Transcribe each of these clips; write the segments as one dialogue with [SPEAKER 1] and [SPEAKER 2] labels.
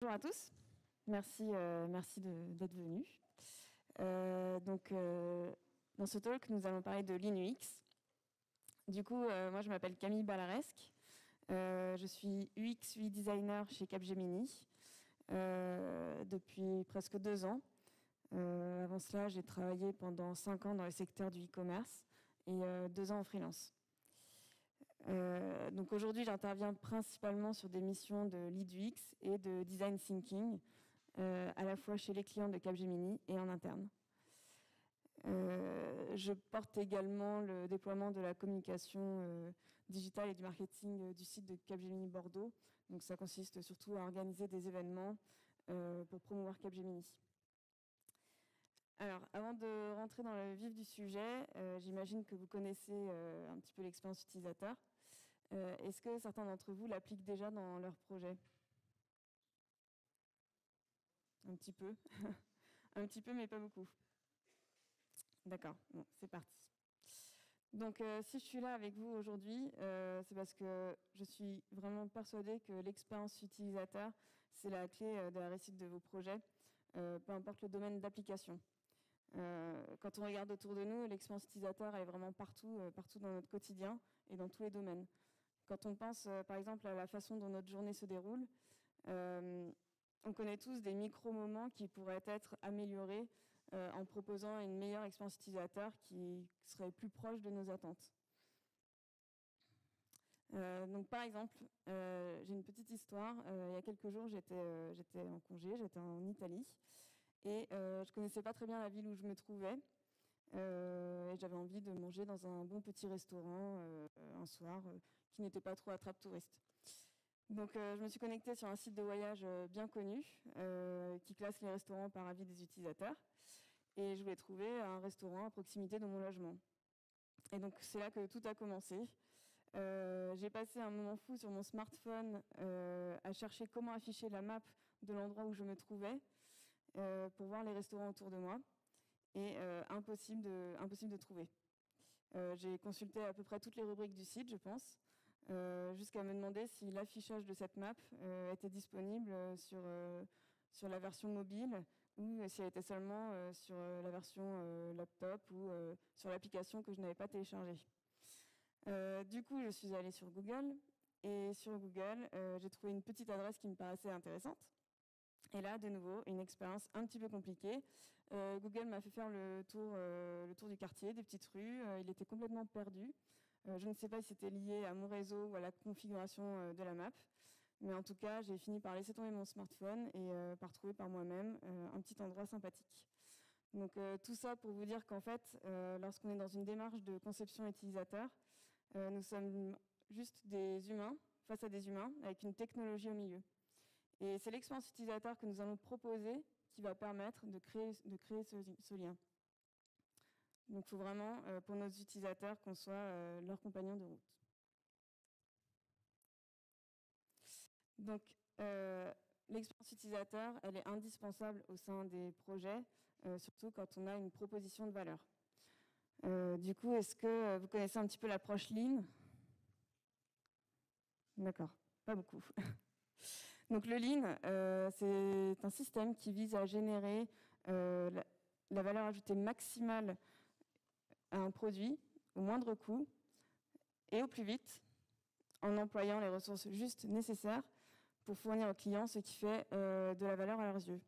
[SPEAKER 1] Bonjour à tous, merci d'être venus. Dans ce talk, nous allons parler de l'INUX. Du coup, moi je m'appelle Camille Balaresque, je suis UX UI designer chez Capgemini depuis presque 2 ans. Avant cela, j'ai travaillé pendant 5 ans dans le secteur du e-commerce et 2 ans en freelance. Donc aujourd'hui, j'interviens principalement sur des missions de lead UX et de design thinking, à la fois chez les clients de Capgemini et en interne. Je porte également le déploiement de la communication digitale et du marketing du site de Capgemini Bordeaux. Donc ça consiste surtout à organiser des événements pour promouvoir Capgemini. Alors, avant de rentrer dans le vif du sujet, j'imagine que vous connaissez un petit peu l'expérience utilisateur. Est-ce que certains d'entre vous l'appliquent déjà dans leur projet? Un petit peu. Un petit peu, mais pas beaucoup. D'accord, bon, c'est parti. Donc, si je suis là avec vous aujourd'hui, c'est parce que je suis vraiment persuadée que l'expérience utilisateur, c'est la clé de la réussite de vos projets, peu importe le domaine d'application. Quand on regarde autour de nous, l'expérience utilisateur est vraiment partout dans notre quotidien et dans tous les domaines. Quand on pense, par exemple, à la façon dont notre journée se déroule, on connaît tous des micro-moments qui pourraient être améliorés en proposant une meilleure expérience utilisateur qui serait plus proche de nos attentes. Donc, par exemple, j'ai une petite histoire. Il y a quelques jours, j'étais en congé, j'étais en Italie et je ne connaissais pas très bien la ville où je me trouvais. Et j'avais envie de manger dans un bon petit restaurant un soir qui n'était pas trop attrape-touriste. Donc je me suis connectée sur un site de voyage bien connu qui classe les restaurants par avis des utilisateurs et je voulais trouver un restaurant à proximité de mon logement. Et donc c'est là que tout a commencé. J'ai passé un moment fou sur mon smartphone à chercher comment afficher la map de l'endroit où je me trouvais pour voir les restaurants autour de moi. Et impossible de trouver. J'ai consulté à peu près toutes les rubriques du site, je pense, jusqu'à me demander si l'affichage de cette map était disponible sur la version mobile ou si elle était seulement sur la version laptop ou sur l'application que je n'avais pas téléchargée. Du coup, je suis allée sur Google et sur Google, j'ai trouvé une petite adresse qui me paraissait intéressante. Et là, de nouveau, une expérience un petit peu compliquée. Google m'a fait faire le tour du quartier, des petites rues. Il était complètement perdu. Je ne sais pas si c'était lié à mon réseau ou à la configuration de la map. Mais en tout cas, j'ai fini par laisser tomber mon smartphone et par trouver par moi-même un petit endroit sympathique. Donc tout ça pour vous dire qu'en fait, lorsqu'on est dans une démarche de conception utilisateur, nous sommes juste des humains face à des humains avec une technologie au milieu. Et c'est l'expérience utilisateur que nous allons proposer qui va permettre de créer ce lien. Donc il faut vraiment, pour nos utilisateurs, qu'on soit leur compagnon de route. Donc l'expérience utilisateur, elle est indispensable au sein des projets, surtout quand on a une proposition de valeur. Du coup, est-ce que vous connaissez un petit peu l'approche Lean? D'accord, pas beaucoup. Donc le Lean, c'est un système qui vise à générer la valeur ajoutée maximale à un produit au moindre coût et au plus vite en employant les ressources justes nécessaires pour fournir aux clients ce qui fait de la valeur à leurs yeux.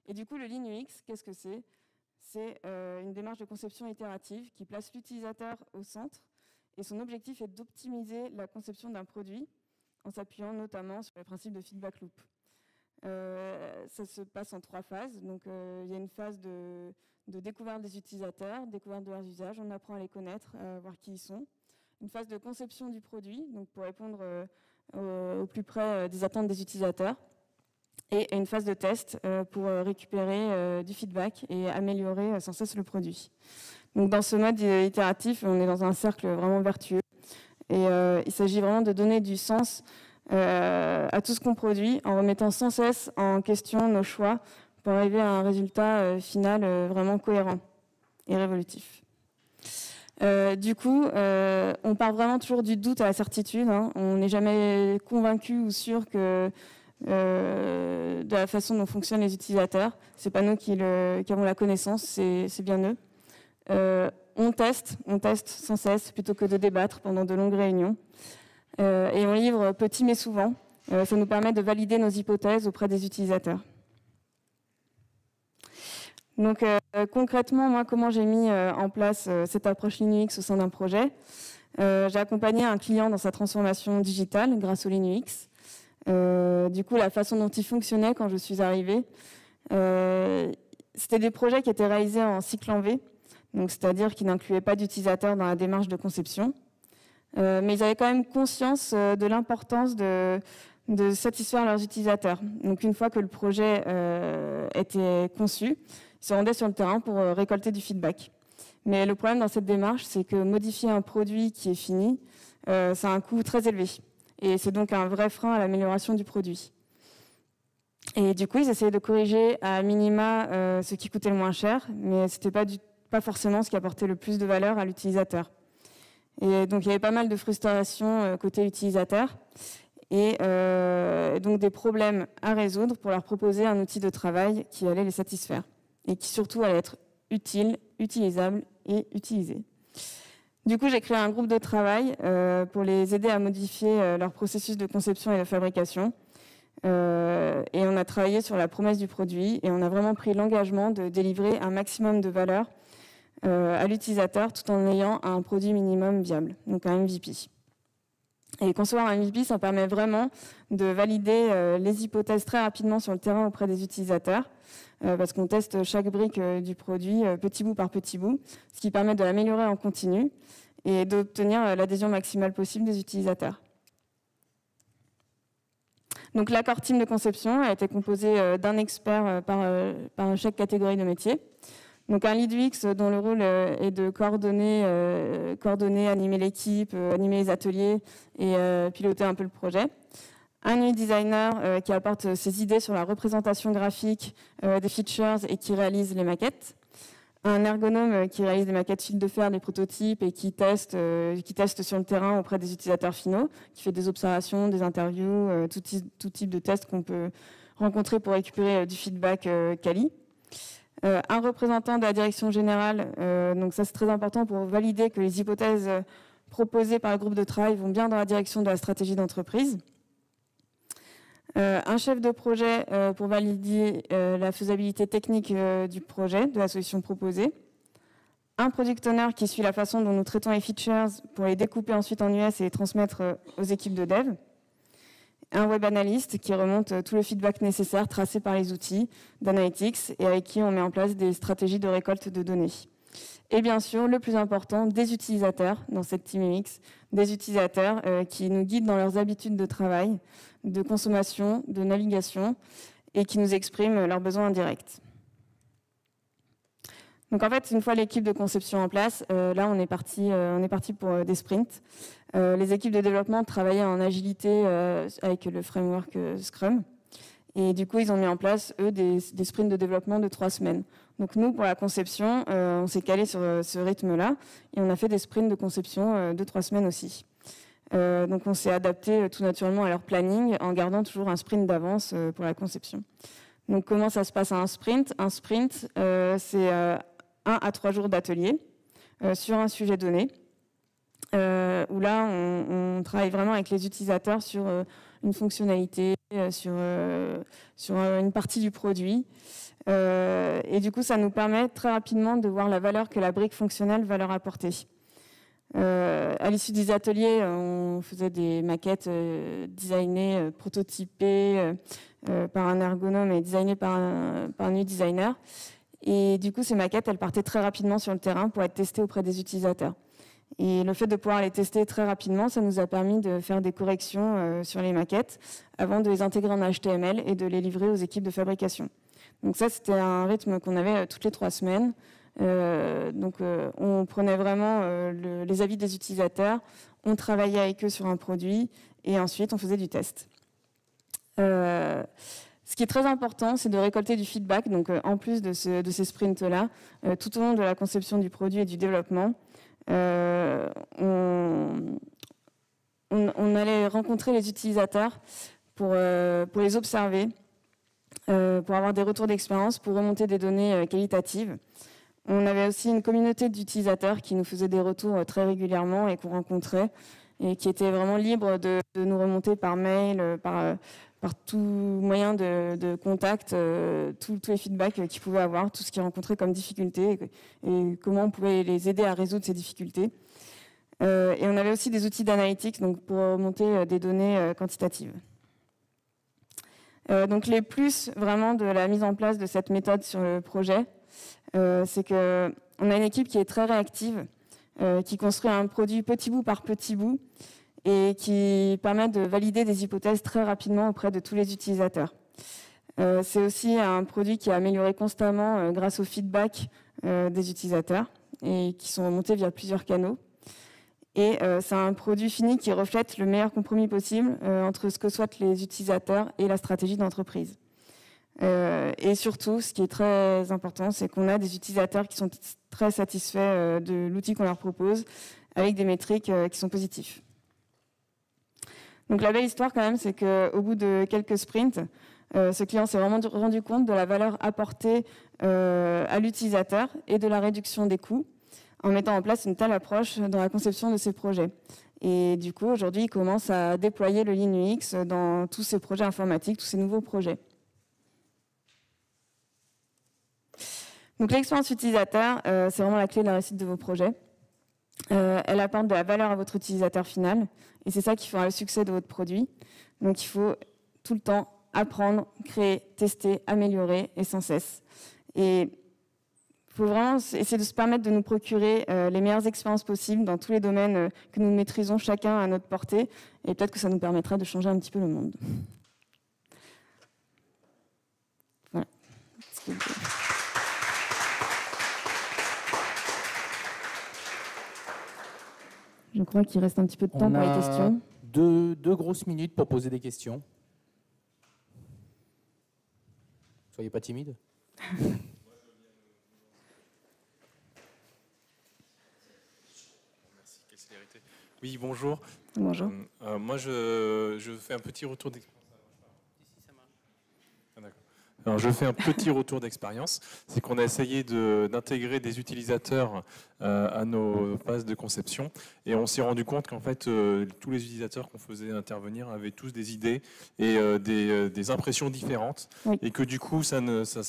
[SPEAKER 1] Et du coup, le Lean UX, qu'est-ce que c'est? C'est une démarche de conception itérative qui place l'utilisateur au centre et son objectif est d'optimiser la conception d'un produit en s'appuyant notamment sur le principe de feedback loop. Ça se passe en 3 phases. Donc, il y a une phase de découverte des utilisateurs, découverte de leurs usages, on apprend à les connaître, à voir qui ils sont. Une phase de conception du produit, donc pour répondre au plus près des attentes des utilisateurs. Et une phase de test pour récupérer du feedback et améliorer sans cesse le produit. Donc, dans ce mode itératif, on est dans un cercle vraiment vertueux. Et il s'agit vraiment de donner du sens à tout ce qu'on produit en remettant sans cesse en question nos choix pour arriver à un résultat final vraiment cohérent et révolutif. Du coup, on part vraiment toujours du doute à la certitude. Hein. On n'est jamais convaincu ou sûr que de la façon dont fonctionnent les utilisateurs. Ce n'est pas nous qui avons la connaissance, c'est bien eux. On teste sans cesse plutôt que de débattre pendant de longues réunions. Et on livre petit mais souvent. Ça nous permet de valider nos hypothèses auprès des utilisateurs. Donc concrètement, moi, comment j'ai mis en place cette approche Linux au sein d'un projet? J'ai accompagné un client dans sa transformation digitale grâce au Linux. Du coup, la façon dont il fonctionnait quand je suis arrivée, c'était des projets qui étaient réalisés en cycle en V, donc c'est-à-dire qu'ils n'incluaient pas d'utilisateurs dans la démarche de conception. Mais ils avaient quand même conscience de l'importance de satisfaire leurs utilisateurs. Donc une fois que le projet était conçu, ils se rendaient sur le terrain pour récolter du feedback. Mais le problème dans cette démarche, c'est que modifier un produit qui est fini, ça a un coût très élevé. Et c'est donc un vrai frein à l'amélioration du produit. Et du coup, ils essayaient de corriger à minima ce qui coûtait le moins cher, mais ce n'était pas forcément ce qui apportait le plus de valeur à l'utilisateur. Et donc, il y avait pas mal de frustration côté utilisateur et donc des problèmes à résoudre pour leur proposer un outil de travail qui allait les satisfaire et qui surtout allait être utile, utilisable et utilisé. Du coup, j'ai créé un groupe de travail pour les aider à modifier leur processus de conception et de fabrication. Et on a travaillé sur la promesse du produit et on a vraiment pris l'engagement de délivrer un maximum de valeur à l'utilisateur tout en ayant un produit minimum viable, donc un MVP. Et concevoir un MVP, ça permet vraiment de valider les hypothèses très rapidement sur le terrain auprès des utilisateurs, parce qu'on teste chaque brique du produit petit bout par petit bout, ce qui permet de l'améliorer en continu et d'obtenir l'adhésion maximale possible des utilisateurs. Donc l'accord team de conception a été composé d'un expert par chaque catégorie de métier. Donc un lead UX dont le rôle est de coordonner, animer l'équipe, animer les ateliers et piloter un peu le projet. Un UI designer qui apporte ses idées sur la représentation graphique des features et qui réalise les maquettes. Un ergonome qui réalise des maquettes fil de fer, des prototypes et qui teste sur le terrain auprès des utilisateurs finaux, qui fait des observations, des interviews, tout type de tests qu'on peut rencontrer pour récupérer du feedback quali. Un représentant de la direction générale, donc ça c'est très important pour valider que les hypothèses proposées par le groupe de travail vont bien dans la direction de la stratégie d'entreprise. Un chef de projet pour valider la faisabilité technique du projet, de la solution proposée. Un product owner qui suit la façon dont nous traitons les features pour les découper ensuite en US et les transmettre aux équipes de dev. Un web analyste qui remonte tout le feedback nécessaire tracé par les outils d'analytics et avec qui on met en place des stratégies de récolte de données. Et bien sûr, le plus important, des utilisateurs dans cette Team UX, des utilisateurs qui nous guident dans leurs habitudes de travail, de consommation, de navigation et qui nous expriment leurs besoins indirects. Donc en fait, une fois l'équipe de conception en place, là on est parti pour des sprints. Les équipes de développement travaillaient en agilité avec le framework Scrum. Et du coup, ils ont mis en place, eux, des sprints de développement de 3 semaines. Donc nous, pour la conception, on s'est calé sur ce rythme-là et on a fait des sprints de conception de 3 semaines aussi. Donc on s'est adapté tout naturellement à leur planning en gardant toujours un sprint d'avance pour la conception. Donc comment ça se passe à un sprint? Un sprint, c'est 1 à 3 jours d'atelier sur un sujet donné. Où là, on travaille vraiment avec les utilisateurs sur une fonctionnalité, sur une partie du produit. Et du coup, ça nous permet très rapidement de voir la valeur que la brique fonctionnelle va leur apporter. À l'issue des ateliers, on faisait des maquettes designées, prototypées par un ergonome et designées par un UI designer. Et du coup, ces maquettes, elles partaient très rapidement sur le terrain pour être testées auprès des utilisateurs. Et le fait de pouvoir les tester très rapidement, ça nous a permis de faire des corrections sur les maquettes avant de les intégrer en HTML et de les livrer aux équipes de fabrication. Donc ça, c'était un rythme qu'on avait toutes les 3 semaines. On prenait vraiment les avis des utilisateurs, on travaillait avec eux sur un produit et ensuite on faisait du test. Ce qui est très important, c'est de récolter du feedback, donc en plus de ces sprints-là, tout au long de la conception du produit et du développement. On allait rencontrer les utilisateurs pour les observer, pour avoir des retours d'expérience, pour remonter des données qualitatives. On avait aussi une communauté d'utilisateurs qui nous faisaient des retours très régulièrement et qu'on rencontrait et qui étaient vraiment libres de nous remonter par mail, par tout moyen de contact, tous les feedbacks qu'ils pouvaient avoir, tout ce qu'ils rencontraient comme difficultés et comment on pouvait les aider à résoudre ces difficultés. Et on avait aussi des outils d'analytics donc pour remonter des données quantitatives. Donc les plus vraiment de la mise en place de cette méthode sur le projet, c'est qu'on a une équipe qui est très réactive, qui construit un produit petit bout par petit bout et qui permet de valider des hypothèses très rapidement auprès de tous les utilisateurs. C'est aussi un produit qui est amélioré constamment grâce au feedback des utilisateurs et qui sont remontés via plusieurs canaux. Et c'est un produit fini qui reflète le meilleur compromis possible entre ce que souhaitent les utilisateurs et la stratégie d'entreprise. Et surtout, ce qui est très important, c'est qu'on a des utilisateurs qui sont très satisfaits de l'outil qu'on leur propose, avec des métriques qui sont positives. Donc la belle histoire quand même, c'est qu'au bout de quelques sprints, ce client s'est vraiment rendu compte de la valeur apportée à l'utilisateur et de la réduction des coûts en mettant en place une telle approche dans la conception de ses projets. Et du coup, aujourd'hui, il commence à déployer le Lean UX dans tous ses projets informatiques, tous ses nouveaux projets. Donc l'expérience utilisateur, c'est vraiment la clé de la réussite de vos projets. Elle apporte de la valeur à votre utilisateur final et c'est ça qui fera le succès de votre produit. Donc il faut tout le temps apprendre, créer, tester, améliorer et sans cesse. Et il faut vraiment essayer de se permettre de nous procurer les meilleures expériences possibles dans tous les domaines que nous maîtrisons chacun à notre portée et peut-être que ça nous permettra de changer un petit peu le monde. Voilà. Je crois qu'il reste un petit peu de temps pour les questions.
[SPEAKER 2] Deux grosses minutes pour poser des questions. Soyez pas timide.
[SPEAKER 3] Oui, bonjour.
[SPEAKER 1] Bonjour.
[SPEAKER 3] Moi, je fais un petit retour d'expérience. Alors, je fais un petit retour d'expérience. C'est qu'on a essayé d'intégrer des utilisateurs à nos phases de conception et on s'est rendu compte qu'en fait, tous les utilisateurs qu'on faisait intervenir avaient tous des idées et des impressions différentes oui. Et que du coup, ça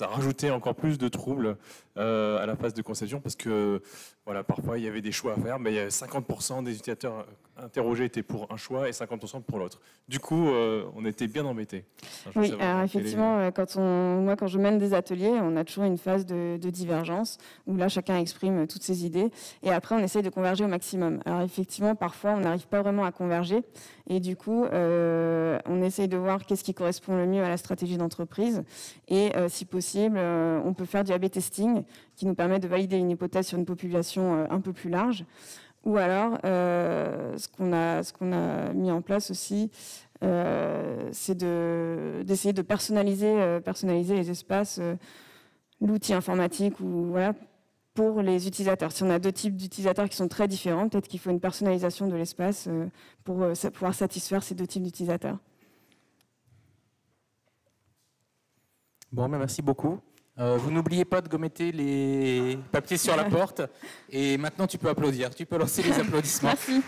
[SPEAKER 3] rajoutait encore plus de troubles à la phase de conception parce que voilà, parfois, il y avait des choix à faire, mais 50% des utilisateurs interrogés étaient pour un choix et 50% pour l'autre. Du coup, on était bien embêtés.
[SPEAKER 1] Oui, alors effectivement, moi, quand je mène des ateliers, on a toujours une phase de divergence où là, chacun exprime toutes ses idées et après, on essaye de converger au maximum. Alors effectivement, parfois, on n'arrive pas vraiment à converger et du coup, on essaye de voir qu'est-ce qui correspond le mieux à la stratégie d'entreprise et si possible, on peut faire du A/B testing qui nous permet de valider une hypothèse sur une population un peu plus large. Ou alors, ce qu'on a mis en place aussi, c'est d'essayer de personnaliser les espaces, l'outil informatique ou voilà, pour les utilisateurs. Si on a deux types d'utilisateurs qui sont très différents, peut-être qu'il faut une personnalisation de l'espace pour pouvoir satisfaire ces deux types d'utilisateurs.
[SPEAKER 2] Bon, merci beaucoup. Vous n'oubliez pas de gommeter les papiers sur la porte. Et maintenant, tu peux applaudir. Tu peux lancer les applaudissements.
[SPEAKER 1] Merci.